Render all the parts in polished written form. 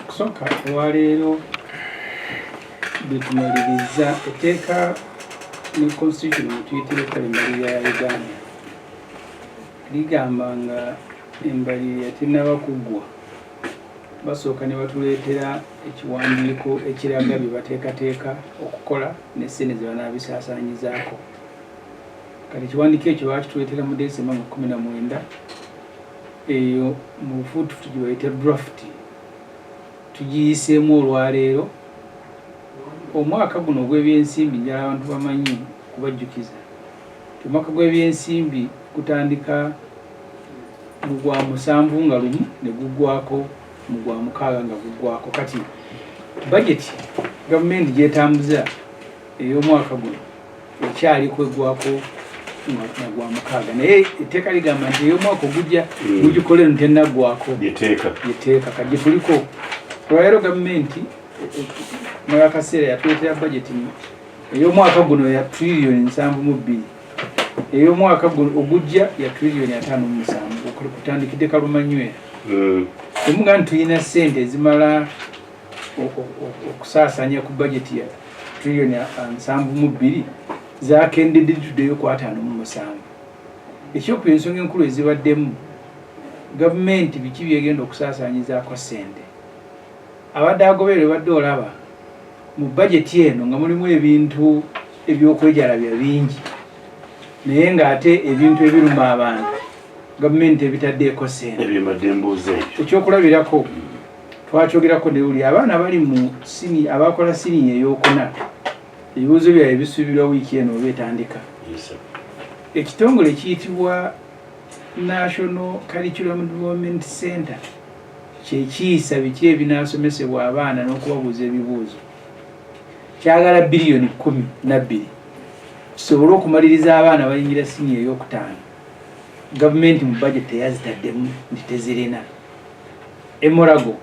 Kusooka olwaleero bitumaliriza etteeka ne constitution mutuyitire embalirira ya Uganda ligamba nga embalirira tennaba kuggwa basooka ne batuleetera ekiwandiiko ekiraga bye bateekateeka okukola n'essente ze banaabisaasaanyizaako. Kati ekiwandiiko ekyo baakituleetera mu Desemba 19 eyo mu bufuutufutu gye bayita draft tugiyiseemu olwaleero. Omwaka guno ogw'ebyensimbi njala abantu bamanyi kubajjukiza omwaka gw'ebyensimbi gutandika mu gwa 7 nga lumu ne guggwako mu gwa 6 nga guggwako. Kati budget gavumenti gyetambuza ey'omwaka guno ekyali kweggwako nga gwa 6 naye etteeka ligamba nti ey'omwaka ogujja gugikole ntennaggwako yeteeka kajje tuliko olwaleero gavumenti mala kaseera yatuleetera budget ey'omwaka guno ya trillion 7.2 ey'omwaka guno ogujja ya trillion 5.7 kutandikidde kalumanywera. Temuga nti tulina ssente ezimala okusaasaanya ku budget ya trillion 7.2 zakendedde tuddeyo ku 5.7. Ekyokubiri ensonga enkulu ezibaddemu gavumenti biki byegenda okusaasaanyizaako ssente. Abadde agoberere badde olaba mu budget eno nga mulimu ebintu ebyokwejalabya bingi naye ng'ate ebintu ebiruma abantu gavumenti ebitaddeeko ssente ebyembadde mbuuza ekyo. Ekyokulabirako twakyogerako ne luli abaana bali mu sini abakola siniya ey'okuna ebibuuzo byabwe bisuubirwa wiiki eno oba etandika. Ekitongole kiyitibwa National Curriculum Development Center kyekiisa biki ebinaasomesebwa abaana n'okubabuuza ebibuuzo kyagala biliyoni 12 kisobole okumaliriza abaana bayingira siniya ey'okutaano. Gavumenti mu budget teyazitaddemu nti tezirina. Emorago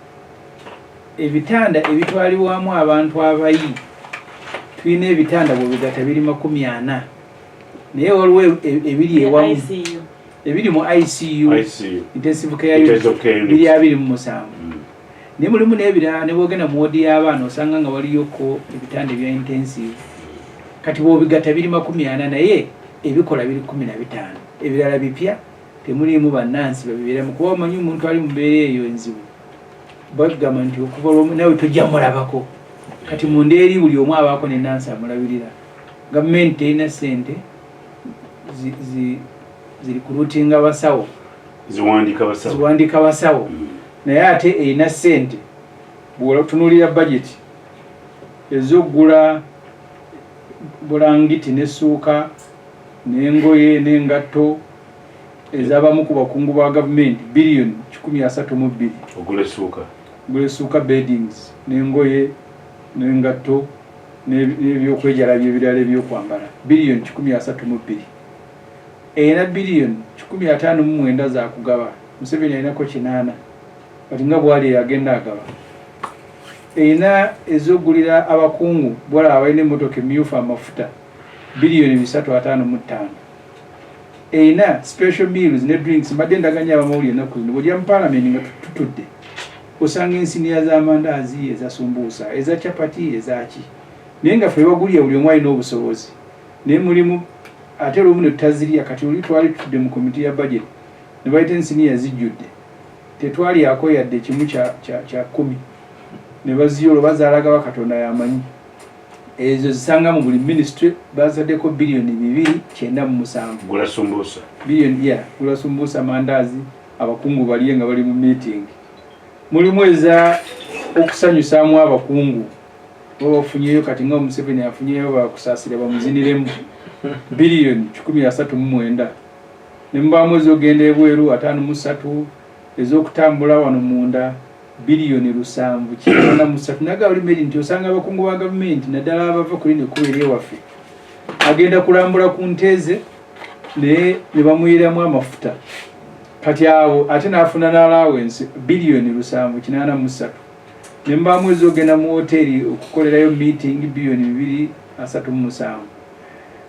ebitanda ebitwalibwamu abantu abayi tulina ebitanda bwebigata biri 40 naye waliwo ebiri ewamu ebiri mu ICU intensive care unit biri 27 naye mulimu n'ebirala ne bwogenda mu wodi y'abaana osanga nga waliyoko ebitanda ebya intensive kati bwobigata biri 40 naye ebikola biri 15 ebirala bipya temulimu bannansi babibeeramu kuba omanyi omuntu ali mu mbeera eyo enzibu bagamba nti okuva nawe tojja mulabako kati munda eri buli omu abaako n'ennansi amulabirira. Gavumenti terina ssente ziri kulutinga basawo ziwandiika basawo naye ate erina ssente bw'otunuulira budget ez'oggula bulangiti n'essuuka n'engoye n'engatto ez'abamu ku bakungu ba gavumenti biliyoni 132 ogula essuuka beddings n'engoye n'engatto n'ebyokwejalabya ebirala ebyokwambala biliyoni 132 erina biliyoni 159 zakugaba. Museveni alinako 8 kati nga bwali agenda agaba. Erina ez'oggulira abakungu bwala abalina emmotoka emyufu amafuta biliyoni 355. Erina special meals ne drinks mbadde ndaganya abamawulire ennaku zino bw'ojja mu paalamenti nga tutudde osanga ensiniya z'amandaazi ezasumbuusa eza capati ezaki naye nga ffe bagulya buli omu alina obusobozi naye mulimu ate olumu ne tutazirya. Kati oli twali tutudde mu komiti ya budget ne bayita ensiniya zijjudde tetwalyako yadde kimu kya 10 ne baziyolo bazaalaga bakatonda yamanyi ezo zisanga mu buli ministry bazaddeko biliyoni 297 biliyoni gula sumbuusa mandaazi abakungu baliye nga bali mu meeting. Mulimu eza okusanyusaamu abakungu babafunyeyo kati nga Museveni afunyeyo bakusaasira bamuziniremu biliyoni 139 ne mubaamu ez'ogenda ebweru 53 ez'okutambula wano munda biliyoni 793 naga olimeri nti osanga abakungu ba gavumenti naddala abava kuli ne kubeera ewaffe agenda kulambula ku nteeze naye ne bamuyiramu amafuta kati abo ate n'afuna n'allowance biliyoni 783 ne mubaamu ez'ogenda mu woteeri okukolerayo meeting biliyoni 237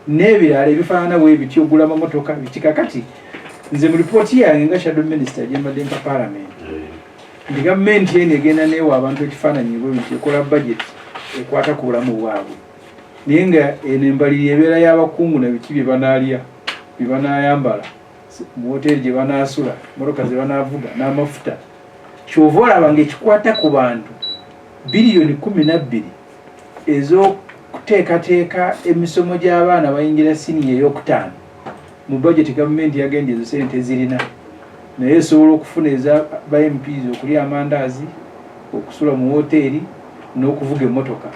n'ebirala ebifaanana bwe bityo ogula amamotoka biki. Kakati nze mu lipooti yange nga shadow minister gye mbadde mpa parliament ndi gavumenti eno egenda neewa abantu ekifaananyi bwe nti ekola budget ekwata ku bulamu bwabwe naye nga eno embalirira ebeera y'abakungu na biki bye banaalya bye banaayambala mu woteeri gye banaasula motoka ze banaavuga n'amafuta kyova olaba ng'ekikwata ku bantu biliyoni 12 ez'okuteekateeka emisomo gy'abaana bayingira siniya ey'okutaano mu budget gavumenti yagenje ezo sente zirina naye esobola okufuna eza ba MPs okulya amandaazi okusula mu woteeri n'okuvuga emmotoka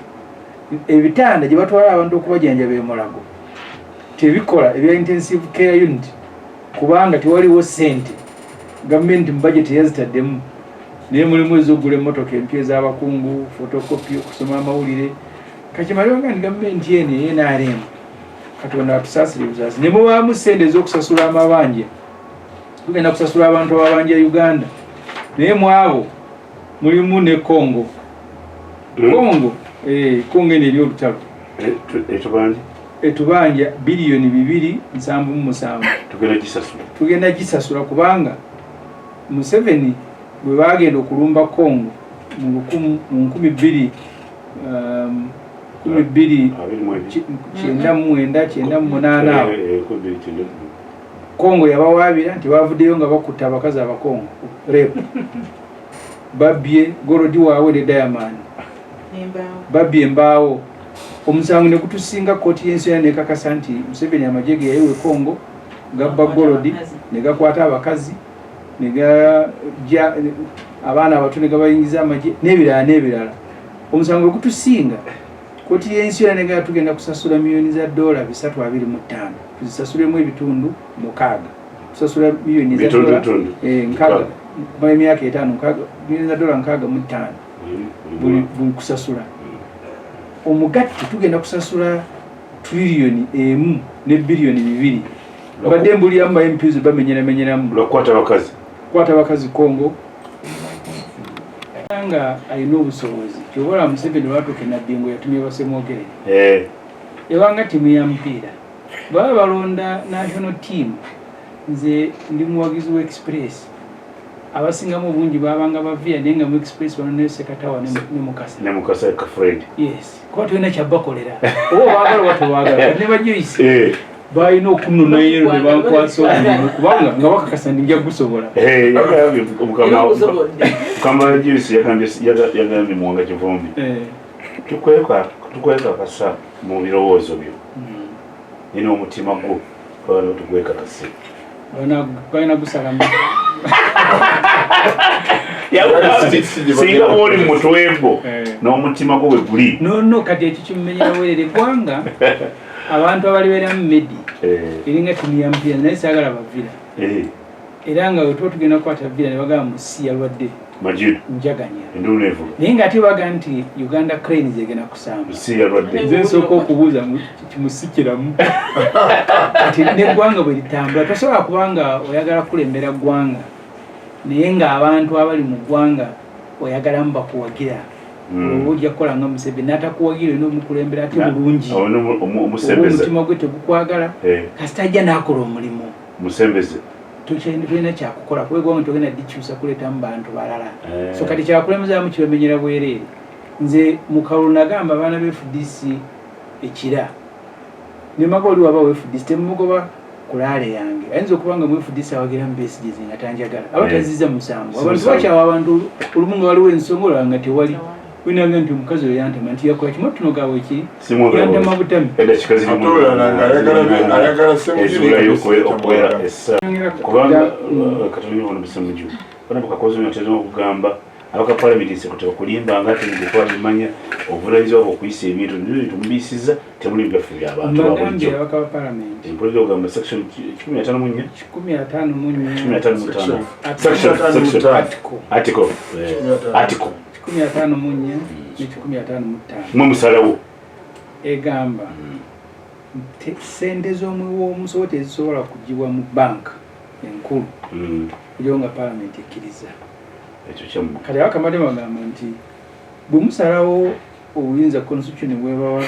ebitanda gye batwala abantu okubajanjaba emulago tebikola ebya intensive care unit kubanga tewaliwo ssente gavumenti mu budget yazitaddemu naye mulimu ez'okugula emmotoka empya ez'abakungu fotokopi okusoma amawulire kakimaliwanga nti gavumenti eno NRM Katonda atusaasire busaasi ne mubaamu ssente ez'okusasula amabanja tugenda kusasula abantu ababanja Uganda naye mu abo mulimu ne Congo Congo eno eri olutalo etubanja biliyoni 2.77 tugenda gisasula kubanga Museveni bwe bagenda okulumba Congo mu 2009 Congo yabawaabira nti bavuddeyo nga bakutta abakazi abakongo rep babye gorodi waabwe ne Diamond babye embaawo omusango ne gutusinga kooti y'ensonga nekakasa nti Museveni amagye ge yayiwe Congo gabba gorodi ne gakwata abakazi ne gajja abaana abato ne gabayingiza amagye n'ebirala omusango gutusinga kooti y'ensonga ne gatugenda kusasula miliyoni za $325 tuzisasulemu ebitundu 6 tusasula miliyoni za $6 kumala emyaka 5 miliyoni za $6.5 buli kusasula omugatte tugenda kusasula trillioni 1 ne biliyoni 2 badde mbuli amba MPs bamenyeramu kwata abakazi Congo nga alina obusobozi kyobola Museveni lwatuuka enabbingo yatumye basemwogere ewanga timu ya mupiira baba balonda national team nze ndi muwagizi wa Express abasingamu obungi babanga bavia naye nga mu Express bano ne Sekatawa ne Mukasa ka Fred yes ko tulina kyabakolera baagala watubagala ne bajoyisi bayina okunona yero ne bankwasa kubanga nga bakakasa ndi nja gusobola kama Joyce yagambye Muwanga Kivumbi tukweka kasa mu birowoozo byo nina omutima gwo twala tukweka kase bayina gusalamu singa oli mutwebo n'omutima gwo bwe guli no kati ekyo kimumenyera werere gwanga abantu abalibeera mu medi eringa timu ya mupiira naye saagala bavira era nga wetuba tugenda kukwata vira ne bagamba musi yalwadde njaganya naye ng'ate baga nti Uganda Cranes egenda kusamba nze nsooka okubuuza kimusikiramu ati neggwanga bwe litambula tosobola kubanga oyagala kulembera ggwanga naye ng'abantu abali mu ggwanga oyagalamu bakuwagira oba ojja kukola nga Museveni n'atakuwagira olina omukulembera ate bulungi omutima gwe tegukwagala kasita ajja n'akola omulimu tulina kyakukola kubegwanga togenda dikyusa kuleetamu bantu balala so kati kyakulemezaamu kibamenyera bwereere nze mukalulu nagamba abaana be FDC ekira nemaga oli waba FDC temugoba kulaale yange ayinza okuba nga mu FDC awagiramu Besigye nga tanjagala abataziza musango abantu bakyawa abantu olumu nga waliwo ensonga olaba nga tewali winaga nti omukazi oyo yantema nti yakola kimu tunogawo ekiri yantema butami kubanga katolini ono bisamuju bana bukakozo natera okugamba abaka parliament sekuteba kulimba ngate ngikwa bimanya obulayizo okuyisa ebintu nibyo tumubisiza temuli byafu by'abantu abandi abaka parliament impolizo gamba section 15 munye 15 article 15 munye ne 15 mwe musalawo egamba sente z'omwe w'omusobo tezisobola kugibwa mu banka enkulu kugira nga parliament ekkiriza kati abakamade bagamba nti bwe musalawo obuyinza constitution bwebawa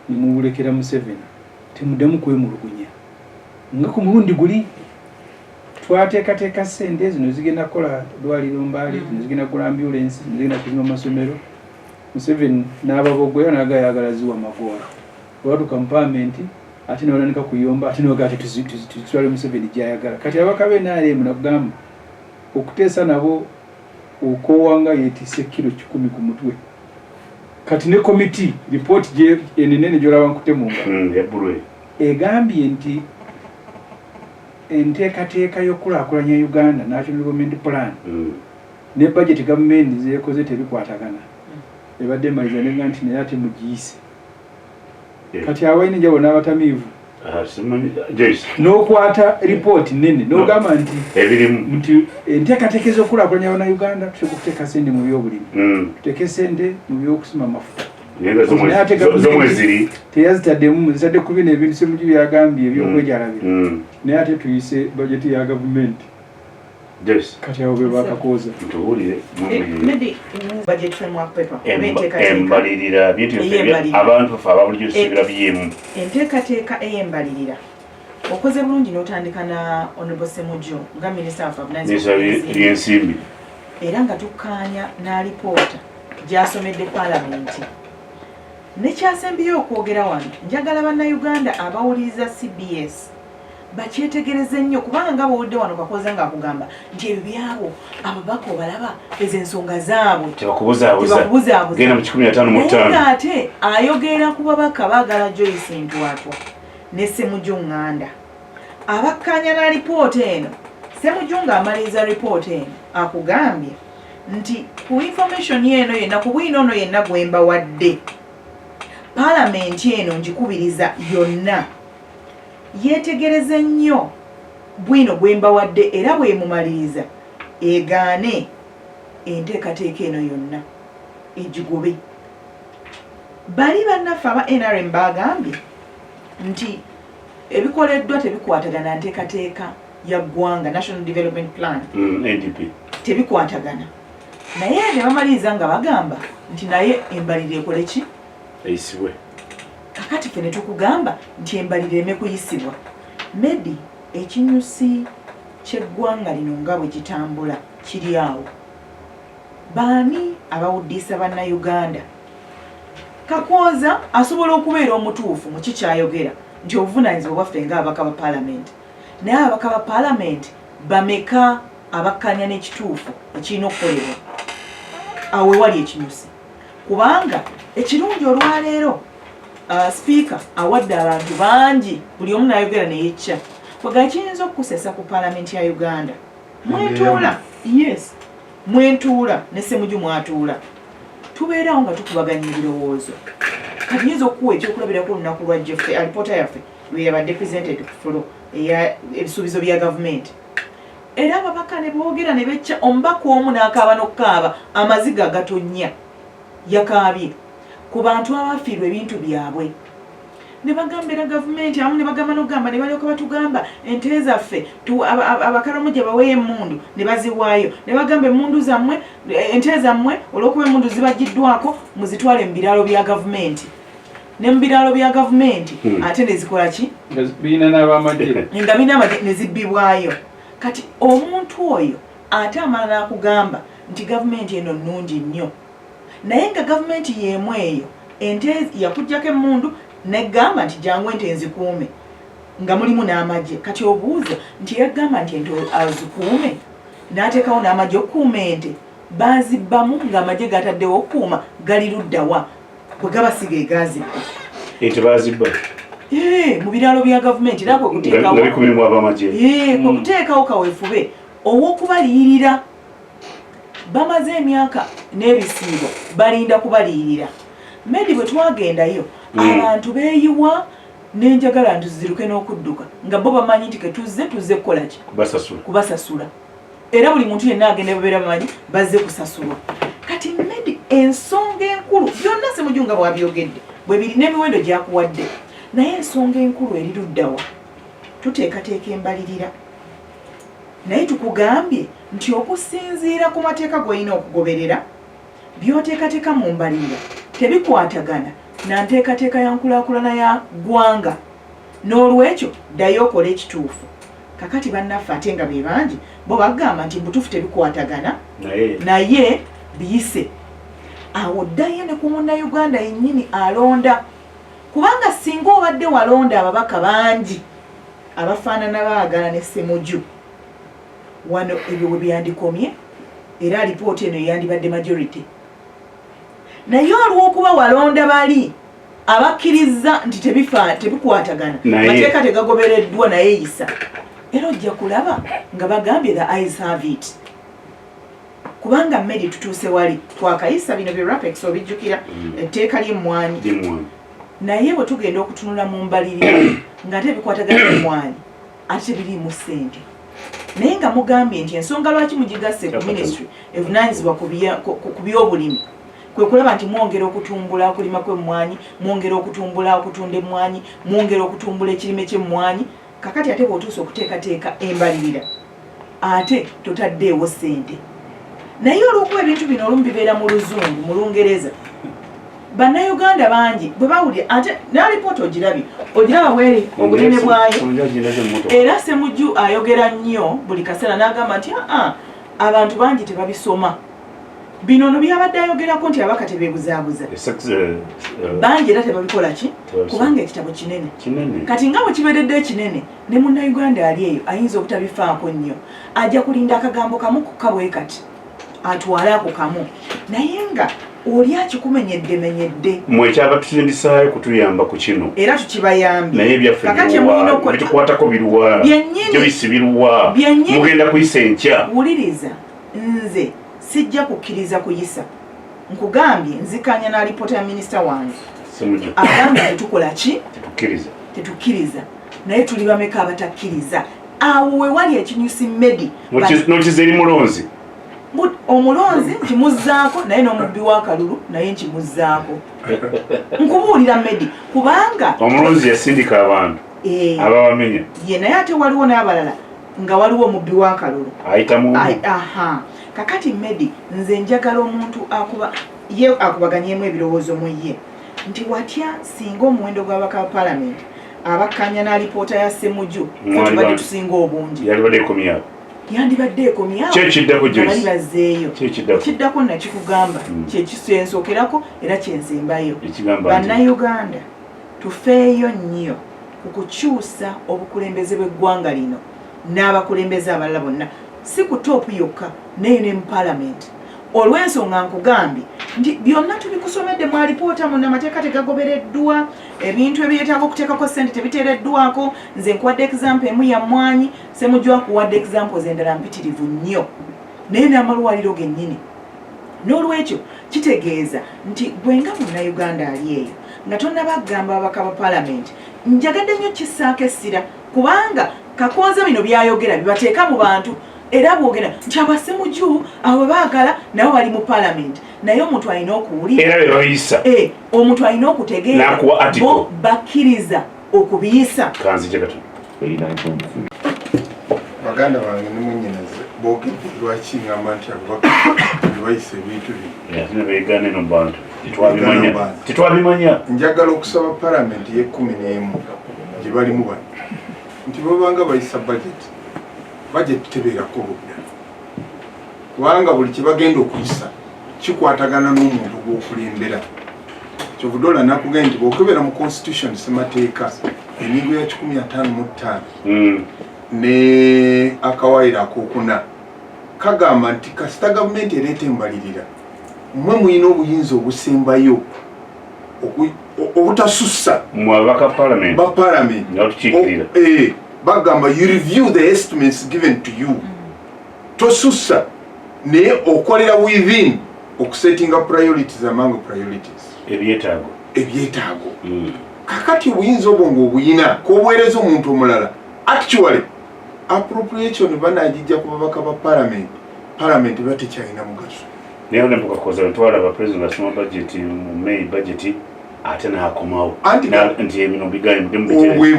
nemubulekera Museveni temuddemu kwemulugunya nga ku mulundi guli twateekateeka ssente zino zigenda kukola dwaliro Mbale, zino zigenda kukola ambulance, zino zigenda kuzimba amasomero. Museveni n'ababogoya n'agayagala ziwa Magoola. Olwatuuka mu palamenti ate n'olwanika kuyomba ate n'ogaa ati tuzitwale Museveni gy'ayagala. Kati ababaka b'NRM nakugamba okuteesa nabo okoowanga yeetisse kilo 10 ku mutwe. Kati ne komiti ripooti gye enenene gy'olaba nkutemunga egambye nti enteekateeka y'okulaakulanya Uganda National Development Plan ne budget gavumenti zeekoze tebikwatagana. Ebadde maliza nenga nti naye ate mugiyise. Kati abaine njabo n'abatamiivu n'okwata ripooti nene n'ogamba nti ebirimu nti enteekateeka ez'okulaakulanya Bannayuganda tuteeka kuteeka ssente mu byobulimi, tuteeke ssente mu by'okusima amafuta. Teyazitaddemu zitadde ku bino ebintu Ssemujju byagambye ebyokwejalabira. Naye ate tuyise bajeti ya gavumenti. Kati abo be bakakoza. Embalirira bintu abantu fe ababulijjo sibira byemu. Enteekateeka ey'embalirira okoze bulungi n'otandika na Honorable Ssemujju nga Minister of Finance era nga tukkaanya n'alipoota gy'asomedde Paalamenti. Nekyasembiyo okwogera wano njagala Bannayuganda abawuliriza CBS bakyetegereze nnyo kubanga bawudde wano Kakoza ng'akugamba nti ebyo byabo ababaka obalaba ezo ensonga zaabwe tebakubuzaabuza genda mu 15 naye ate ayogera ku babaka baagala Joyce Ntwatwa ne Ssemujju Nganda abakkaanya na lipoota eno. Ssemujju ng'amaliriza lipoota eno akugambye nti ku information eno yenna ku bwino ono yenna gwemba wadde Paalamenti eno njikubiriza yonna yetegereze nnyo bwino gwemba wadde era bwemumaliriza egaane enteekateeka eno yonna egigobe. Bali bannaffe aba NRM bagambye nti ebikoleddwa tebikwatagana nteekateeka ya ggwanga National Development Plan NDP tebikwatagana, naye ne bamaliriza nga bagamba nti naye embalirira ekole ki eyisibwe. Kakati ffe ne tukugamba nti embalirira eme kuyisibwa. Medi ekinyusi ky'eggwanga lino nga bwe kitambula kiri awo. Baani abawuddisa Bannayuganda? Kakoza asobola okubeera omutuufu mu kikyayogera nti obuvunaanyizibwa bwaffe ng'ababaka ba Paalamenti, naye ababaka ba Paalamenti bameka abakkanya n'ekituufu ekirina okukolebwa awo wali ekinyusi? Kubanga ekirungi olwaleero Speaker awadde abantu bangi buli omu n'ayogera ne yecca kwega kiyinza okukusesa ku Paalamenti ya Uganda. Mwentuula, yes, mwentuula ne Ssemujju mwatuula, tubeerawo nga tukubaganya ebirowoozo. Kati nyinza okuwa ekyokulabirako olunaku lwa jjaffe alipoota yaffe lwe yabadde presented ku fulo ebisuubizo bya gavumenti. Era ababaka ne boogera ne becca, omubaka omu n'akaaba n'okukaaba amaziga agatonnya yakaabye ku bantu abafiirwa ebintu byabwe. Ne bagambira gavumenti amu ne bagamba n'okugamba ne balyoka batugamba ente zaffe Abakaramoja baweeyo emmundu ne baziwaayo. Ne bagamba emmundu zammwe ente zammwe olw'okuba emmundu zibaggiddwako muzitwale mu biraalo bya gavumenti. Ne mu biraalo bya gavumenti ate ne zikola ki? Biina n'abamagye. Nga biina amagye ne zibbibwayo. Kati omuntu oyo ate amala n'akugamba nti gavumenti eno nnungi nnyo, naye nga gavumenti y'emu eyo ente yakuggyako emmundu negamba nti jangu ente nzikuume nga mulimu n'amagye. Kati obuuza nti yagamba nti ente azikuume n'ateekawo n'amagye okukuuma ente, baazibbamu ng'amagye gataddewo okukuuma gali luddawa bwe gabasiga egazibba ente baazibba mu biraalo bya gavumenti era kwe kuteekawo kaweefube ow'okubaliyirira. Bamaze emyaka n'ebisiibo balinda kubaliyirira. Medi bwe twagendayo abantu beeyiwa n'enjagala ntuziruke n'okudduka nga bo bamanyi nti ketuzze kukola ki? Kubasasula. Era buli muntu yenna agenda babeera bamanyi bazze kusasulwa. Kati Medi ensonga enkulu byonna Ssemujju nga bw'abyogedde bwe biri n'emiwendo gyakuwadde, naye ensonga enkulu eri luddawa? Tuteekateeka embalirira, naye tukugambye nti okusinziira ku mateeka g'olina okugoberera by'oteekateeka mu mbalirira tebikwatagana na nteekateeka ya nkulaakulana ya ggwanga. N'olwekyo ddayo okole ekituufu. kakati bannaffe ate nga be bangi bo bagamba nti butuufu tebikwatagana naye biyise awo ddayo ne ku munnayuganda yennyini alonda kubanga singa obadde walonda ababaka bangi abafaanana baagala ne Ssemujju wano ebyo we byandikomye era alipoota eno yandibadde majority naye olw'okuba walonda bali abakkiriza nti tebikwatagana mateeka tegagobereddwa naye yisa era ojja kulaba nga bagambye the eyes have it kubanga mmedi tutuuse wali twakayisa bino bye rapex obijjukira etteeka ly'emmwanyi naye bwe tugenda okutunula mu mbalirira ng'ate bikwatagana emmwanyi ate birimu ssente naye nga mugambye nti ensonga lwaki mugigasse ku ministry evunaanyizibwa ku by'obulimi kwe kulaba nti mwongera okutumbula okulima kw'emmwanyi mwongera okutumbula okutunda emmwanyi mwongera okutumbula ekirime ky'emmwanyi kakati ate bw'otuusa okuteekateeka embalirira ate totaddeewo ssente naye olw'okuba ebintu bino olumu bibeera mu luzungu mu lungereza bannayuganda bangi bwe bawulira ate n'alipoota ogiraba bweri obunene bwayo era Ssemujju ayogera nnyo buli kaseera n'agamba nti abantu bangi tebabisoma bino no byabadde ayogerako nti abaka tebebuzaabuza bangi era tebabikola ki kubanga ekitabo kinene kati nga bwe kibeeredde ekinene ne munnayuganda ali eyo ayinza obutabifaako nnyo ajja kulinda akagambo kamu kukabwe kati atwale ako kamu naye nga oli akikumenyedde mwe ekyaba tusindisaayo kutuyamba ku kino era tukibayambye naye byaffe bitukwatako biruwa joyisi biruwa mugenda kuyisa enkya wuliriza nze sijja kukkiriza kuyisa nkugambye nzikanya na alipoota ya minisita wange agambye tetukola ki tetukkiriza naye tuli bameka abatakkiriza awo we wali ekinyusi Medi nokiza eri mulonzi omulonzi nkimuzzaako naye n'omubbi w'akalulu naye nkimuzzaako nkubuulira Medi kubanga omulonzi yasindika abantu ababamenya ye naye ate waliwo n'abalala nga waliwo omubbi w'akalulu ayitamu kakati Medi nze njagala omuntu akubaganyemu ebirowoozo mu ye nti watya singa omuwendo gw'abaka ba palamenti abakkanya n'alipoota ya Ssemujju tubadde tusinga obungi yandibadde ekomyawo bali bazzeeyo kiddako nakikugamba kyekisensookerako era kyensembayo bannayuganda tufeeyo nnyo ku kukyusa obukulembeze bw'eggwanga lino n'abakulembeze abalala bonna si ku toopu yokka naye ne mu palamenti olw'ensonga nkugambye nti byonna tubikusomedde mu alipoota muno amateeka tegagobereddwa ebintu ebyetaaga okuteekako ssente tebiteereddwako nze nkuwadde example emu ya mmwanyi Ssemujju akuwadde examples endala mpitirivu nnyo naye n'amalwaliro gennyini n'olwekyo kitegeeza nti gwe nga munnayuganda ali eyo nga tonnabagamba ababaka ba palamenti njagadde nnyo kissaako essira kubanga kakonza bino byayogera bibateeka mu bantu era bwogera nti aba Ssemujju abo baagala nabo bali mu palamenti naye omuntu alina okuwulira omuntu alina okutegeera bo bakkiriza okubiyisa baganda bange ne munnyinaze boogedde lwaki ngamba nti bayisa ebintu tetwabimanya njagala okusaba palamenti ye11 gye balimu bano nti babanga bayisa budget tebeerako budda kubanga buli kyebagenda okuyisa kikwatagana n'omuntu gw'okulembera kyovudola nakugenda nti bw'okebera mu constitution ssemateeka enyigo ya 155 ne akawaayiro akokuna kagamba nti kasita gavumenti ereeta embalirira mmwe mulina obuyinza obusembayo obutasussa ba palamenti bagamba you review the estimates given to you tosussa naye okolera within okusettinga priorities among priorities ebyetaago kakati obuyinza obwo ng'obuyina k'obuweereza omuntu omulala actually appropriation banagijja ku babaka ba palamenti batekyalina mugaso naye nembukakoza ntwala abapresident asoma budget mu May budget ate n'akomawo nti ebino bwe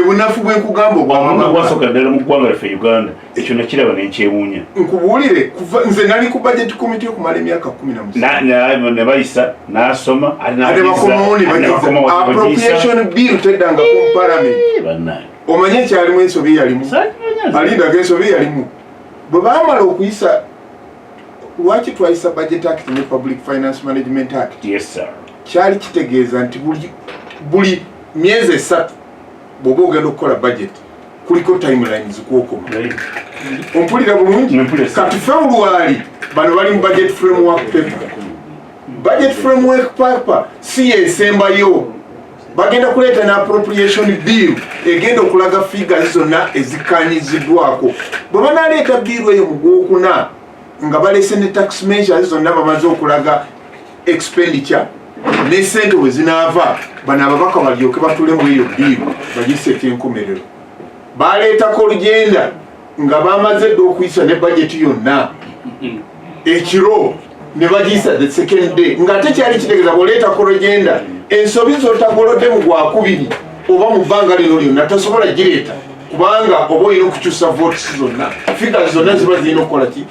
bunafu bwenkugamba obwasooka ddala mu ggwanga lyaffe Uganda ekyo nakiraba nenkyewuunya nkubuulire nze nali ku budget committee okumala emyaka 17 ne bayisa n'asoma ate bakomawo ne appropriation bill teddanga ku palamenti omanye kyalimu ensobi yalimu alindaga ensobi yalimu bwe baamala okuyisa lwaki twayisa budget act ne public finance management act kyali kitegeeza nti buli myezi 3 bw'oba ogenda okukola budget kuliko timeline zikwokoma ompulira bulungi kati February bano bali mu budget framework paper si yesembayo bagenda kuleeta na appropriation bill egenda okulaga figures zonna ezikanyiziddwako bwe banaleeta bill eyo mu Gwokuna nga balese ne tax measures zonna bamaze okulaga expenditure ne sente we zinaava bano ababaka balyoke batulemu eyo bill bagiseeta enkomerero baleetako olugenda nga bamaze dde okuyisa ne budget yonna ekiro ne bagiyisa the second day ng'ate kyali kitegeeza bw'oleetako olugenda ensobi z'otagolodde mu Gwakubiri oba mu bbanga lino lyonna tasobola gireeta kubanga oba olina okukyusa votes zonna figures zonna ziba zirina okukola ki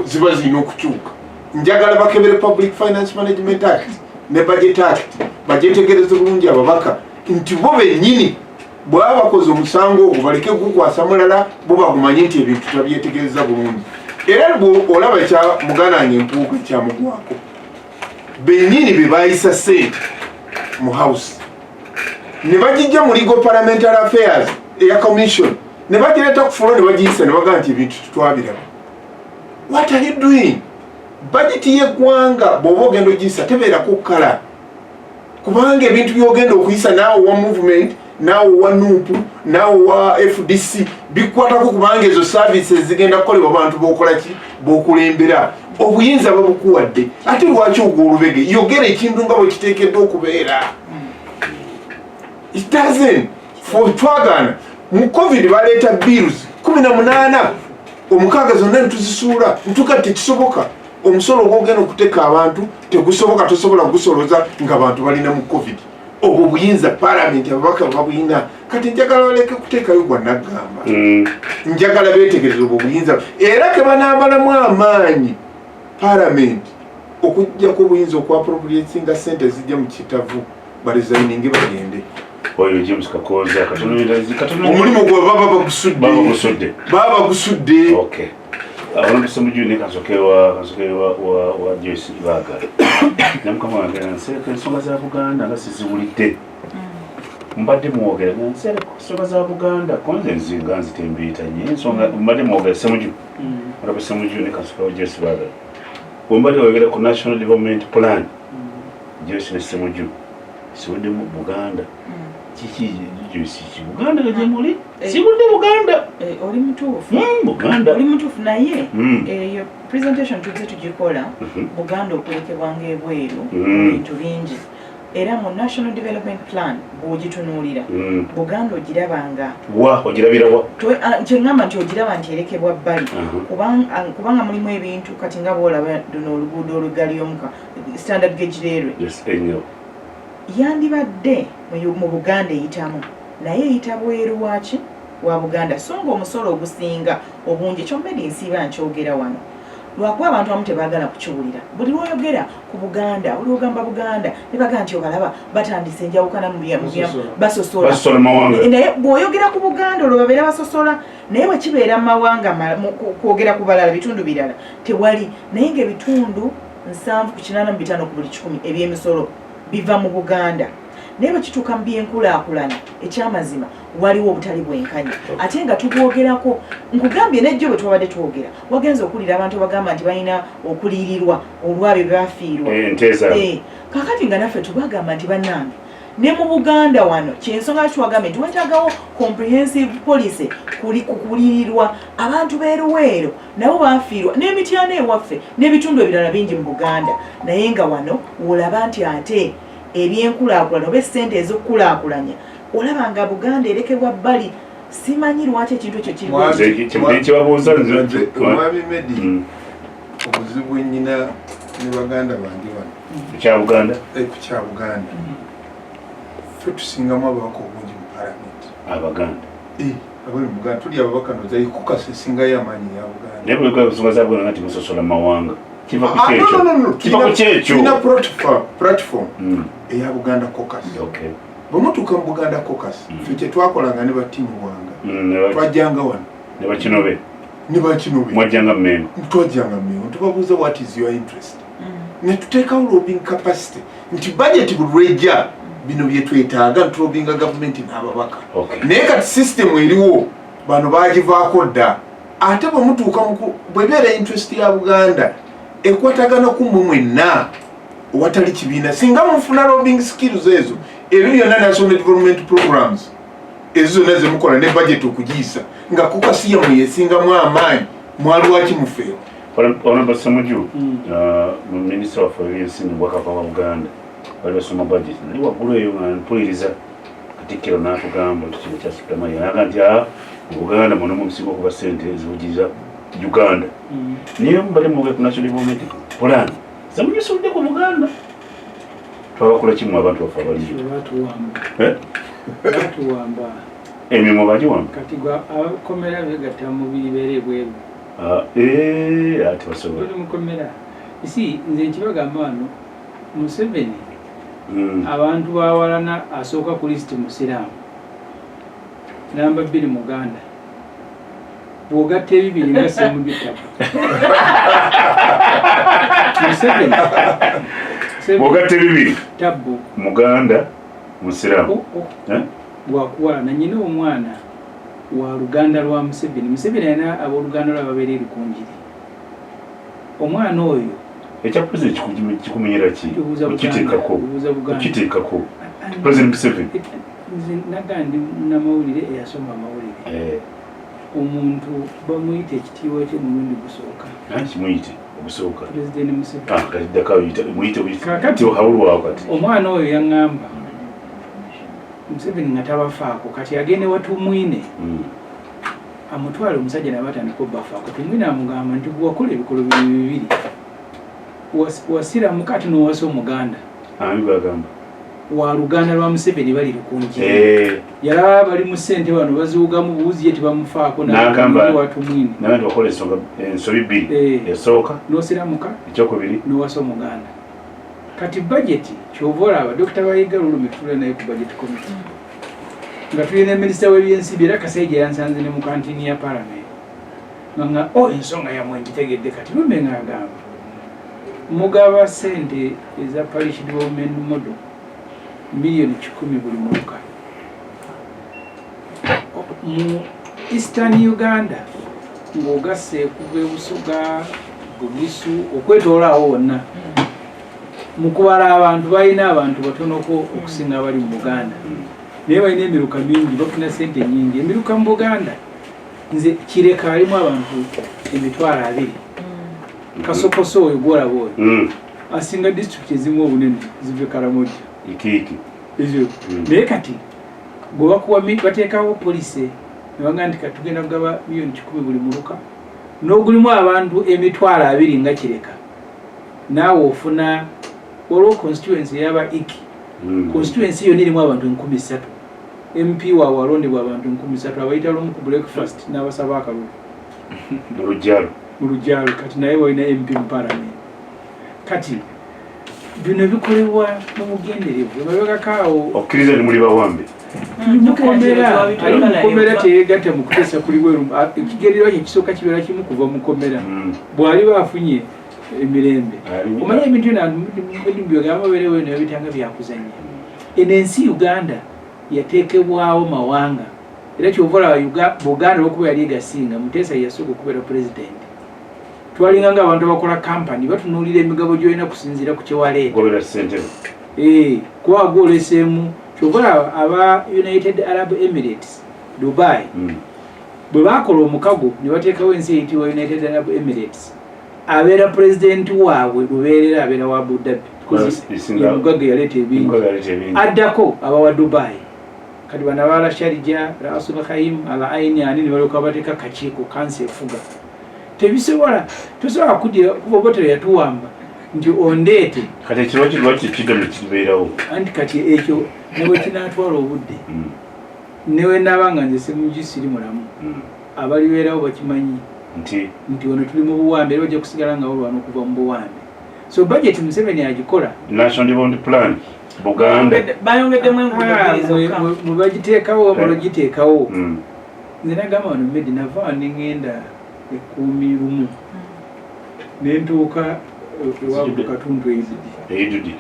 ziba zirina okukyuka njagala bakebere public finance management act ne budget act bagyetegereze bulungi ababaka nti bo bennyini bw'aba bakoze omusango ogwo baleke gukwasa mulala bo bagumanye nti ebintu tabyetegereza bulungi era olaba ekya muganda wange empuuku ekyamugwako bennyini be bayisa sente mu house ne bagijja mu legal parliamentary affairs eya commission ne bagireeta ku fulo ne bagiyisa ne bagaa nti ebintu tutwabiraba. What are you doing? Budgeti y'eggwanga bw'oba ogenda ogiyisa tebeerako kkala kubanga ebintu by'ogenda okuyisa naawe wa movement naawe wa nuupu naawe wa FDC bikwatako kubanga ezo services zigenda kukolebwa abantu b'okola ki b'okulembera obuyinza babukuwadde ate lwaki ogwa olubege yogera ekintu nga bwe kiteekeddwa okubeera. It doesn't for twagana mu covid baleeta bills 18 omukaaga zonna ntuzisuula ntuka tekisoboka omusolo ogwogenda okuteeka abantu tegusoboka tosobola gusoloza nga abantu balina mu covid obwo buyinza parliament ababaka babuyina kati njagala baleke kuteekayo gwa naggamba njagala beetegereza obwo buyinza era ke banaabalamu amaanyi parliament okujjako obuyinza okwapropriatinga sente zijja mu kitavu baresigninge bagende oyo James Kakoza omulimu gwe baba bagusudde. Okay. Abona bisemujju ne kasokewa wa Joyce Baga. Namukama ngena nseke ensonga za Buganda nga siziwulidde. Mbadde muwogera nseke ensonga za Buganda konze nzinga nzitembetanye ensonga mbadde muwogera semujju. Ora bisemujju ne kasokewa Joyce Baga. Mbadde muwogera ku National Development Plan. Joyce ne semujju. Siwudde mu Buganda. Kiki Joyce Buganda gajemuli? Siwudde Buganda. Oli mutuufu. Buganda. Oli mutuufu naye eyo presentation tujje tugikola Buganda okulekebwanga ebweru ebintu bingi. Era mu National Development Plan bw'ogitunuulira Buganda ogirabanga ogirabira wa kyengamba nti ogiraba nti erekebwa bbali kubanga mulimu ebintu kati nga bwolaba luno oluguudo olugali omuka standard gauge railway yandibadde mu Buganda eyitamu naye eyita bweru waki wa Buganda so nga omusolo ogusinga obungi kyombedi nsiiba nkyogera wano lwakuba abantu abamu tebaagala kukiwulira buli lwoyogera ku Buganda buli ogamba Buganda ne baga nti obalaba batandise enjawukana mu basosola naye bw'oyogera ku Buganda olwo babeera basosola naye bwe kibeera mu mawanga kwogera ku balala bitundu birala tewali naye ng'ebitundu 7.85 ku buli 100 eby'emisolo biva mu Buganda naye bwe kituuka mu byenkulaakulana ekyamazima waliwo obutali bwenkanya ate nga tubwogerako nkugambye nejjo bwe twabadde twogera wagenza okulira abantu bagamba nti balina okuliirirwa olwabyo byafiirwa kakati nga naffe tubagamba nti bannange ne mu Buganda wano kyensonga tuwagambye nti wetagawo comprehensive policy kuliirirwa abantu b'eruweero nabo bafiirwa n'emityana ewaffe n'ebitundu ebirala bingi mu Buganda naye nga wano olaba nti ate ebyenkulaakulana oba essente ez'okulaakulanya olaba nga Buganda erekebwa bbali simanyi lwaki ekintu ekyo kibabuuza omwami Medi obuzibu ennyina ne baganda bange wano kya Buganda ku kya Buganda ffe tusingamu ababaka obungi mu palamenti Abaganda abali mu Buganda tuli ababaka nozayi kukasa esingayo amaanyi ya Buganda naye bwe kwa nsonga za Buganda nti musosola mawanga kiva ku kyekyo tulina platform eya Buganda caucus bwemutuuka mu Buganda caucus ffe kye twakolanga ne batiimu Bwanga twajjanga wano ne bakinobe mwajjanga mmengo twajjanga mmengo tubabuuza what is your interest ne tuteekawo lobbying capacity nti budget bulwejja bino bye twetaaga ntulobinga gavumenti n'ababaka naye kati system eriwo bano bagivaako dda ate bwemutuuka bwebeera interest ya Buganda ekwatagana ku mmwe mwenna watali kibiina singa mufuna lobbying skills ezo ebyo byonna national development programs ezo zonna zemukola ne budget okugiyisa nga kukasiya mweyesingamu amaanyi mwalwaki mufeewo Honorable Samuju, Minister of Finance in Bwakapa wa Uganda, bali basoma budget. Ni waggulu eyo nga mpuliriza Katikkiro n'atugamba kino kya Supreme yalaga nti Uganda muno mu musingo kuba ssente eziwujiriza Uganda. Niyo mbali mu National Development Plan. Samuju sudde ku Uganda. Twabakola kimu abantu bafa baliyo. Batuwamba. Emirimu bagiwamba. Kati gwa abakomera begatta mu bibere bweru. Ati basobola. Buli mukomera. Isi nze nkibagamba wano Museveni abantu bawalana asooka ku list Musiraamu. Namba 2 Muganda. Bwogatta ebibiri nga semugitaba. Museveni. Bwogatta ebibiri. Tabbu. Muganda Musiraamu. Bwakuwalana nyina omwana wa Luganda lwa Museveni. Museveni yana abooluganda lw'ababeera Erikunjiri. Omwana oyo ekyapuzi kikumenyera ki okiteekako President Museveni nagandi namawulire eyasoma amawulire omuntu bamuyita ekitiibwa kye mulundi gusooka kimuyite ogusooka President Museveni omwana oyo yaŋŋamba Museveni nga tabafaako kati agende watumwine amutwale omusajja nabatandika obbafaako tumwine amugamba nti bwakola ebikolo bibiri wasira kati n'owasa Omuganda wa Luganda lwa Museveni bali Lukunjiri yalaba bali mu ssente wano baziwugamu buuzi ye tebamufaako nawatumwine wakola ensobi bbiri esooka n'osiramuka ekyokubiri n'owasa Omuganda kati budget kyova olaba Dr. Bayiga Lulumi tutula naye ku budget committee nga tulina minisita w'ebyensimbi era Kaseija yansanze ne mu kantini ya Parliament nga ensonga yamwe ngitegedde kati Lulumi ng'agamba mugaba ssente eza parish development model milioni 10 buli mwaka mu Eastern Uganda ng'ogasse kuva e Busoga Bugisu okwetoolaawo wonna mu kubala abantu balina abantu batonoko okusinga abali mu Buganda naye balina emiruka mingi bafuna ssente nyingi emiruka mu Buganda nze Kireka alimu abantu 200 Kasokoso oyo gwolaba oyo asinga district ezimu obunene zive Karamoja ikiki ezo naye kati gwe bakuwa bateekawo polisi ne bagamba nti katugenda kugaba milioni 10 buli muluka n'ogulimu abantu 200 nga Kireka naawe ofuna waliwo constituency yaba iki constituency yo nirimu abantu 13 MP wawe alondebwa abantu 13 abayita lumu ku breakfast n'abasaba akalulu mu Lujjalo kati naye walina MP mu Parliament kati bino bikolebwa mu bugenderevu babagakaawo okkiriza ni muli bawambe mukomera teyegatta mu kuteesa kuli bweru ekigendererwa kye kisooka kibeera kimu kuva mukomera bw'ali baafunye emirembe omanye ebintu byogamba beerewo ne babitanga byakuzanya eno ensi Uganda yateekebwawo mawanga era kyova olaba Buganda olwokuba yali egasinga Muteesa yasooka okubeera pulezidenti twalinga ng'abantu abakola kampani batunuulira emigabo gy'olina kusinziira ku kyewaleeta kuba gwoleseemu kyova olaba aba United Arab Emirates Dubai bwe baakola omukago ne bateekawo ensi eyitibwa United Arab Emirates abeera pulezidenti waabwe lubeerera abeera wa Abu Dhabi omugaga yaleeta ebingi addako aba wa Dubai kati bana bala Sharjah Rasul Khaim Al Ain ani ne balyoka bateeka kakiiko kansi efuga tebisobola tosobola kudira kuba botero yatuwamba nti ondeete kati ekiro lwaki kigamu kibeerawo anti kati ekyo newe kinaatwala obudde newe nabanga nze semugisiri mulamu abalibeerawo bakimanyi nti ono tuli mu buwambe era ojja kusigala nga olwana okuva mu buwambe so budget Museveni agikola National Development Plan Buganda bayongeddemu enguudo bbiri zokka mwe bagiteekawo mulogiteekawo Mm. nze nagamba wano Medi nava ne ŋŋenda 11 ne ntuuka ewa Katuntu Eidudi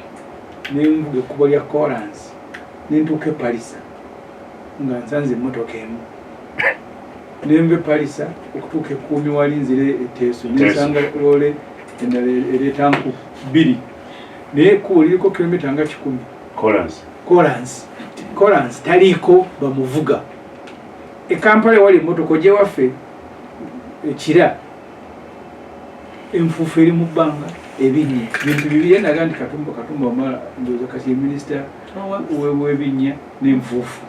ne nvuga ekkubo lya Coransi ne ntuuka e Palisa nga nsanze emmotoka emu ne nva e Palisa okutuuka ekkuumi wali nzire etteeso ne nsanga loole endala ereeta nku 2 naye ekkubo liriko kilomita nga 10 Coransi taliiko bamuvuga e Kampala wali emmotoka ojje waffe ekira enfuufu eri mu bbanga ebinnya bintu bibiri naga nti Katumba omala ndowooza kati ye minisita w'ebinnya n'enfuufu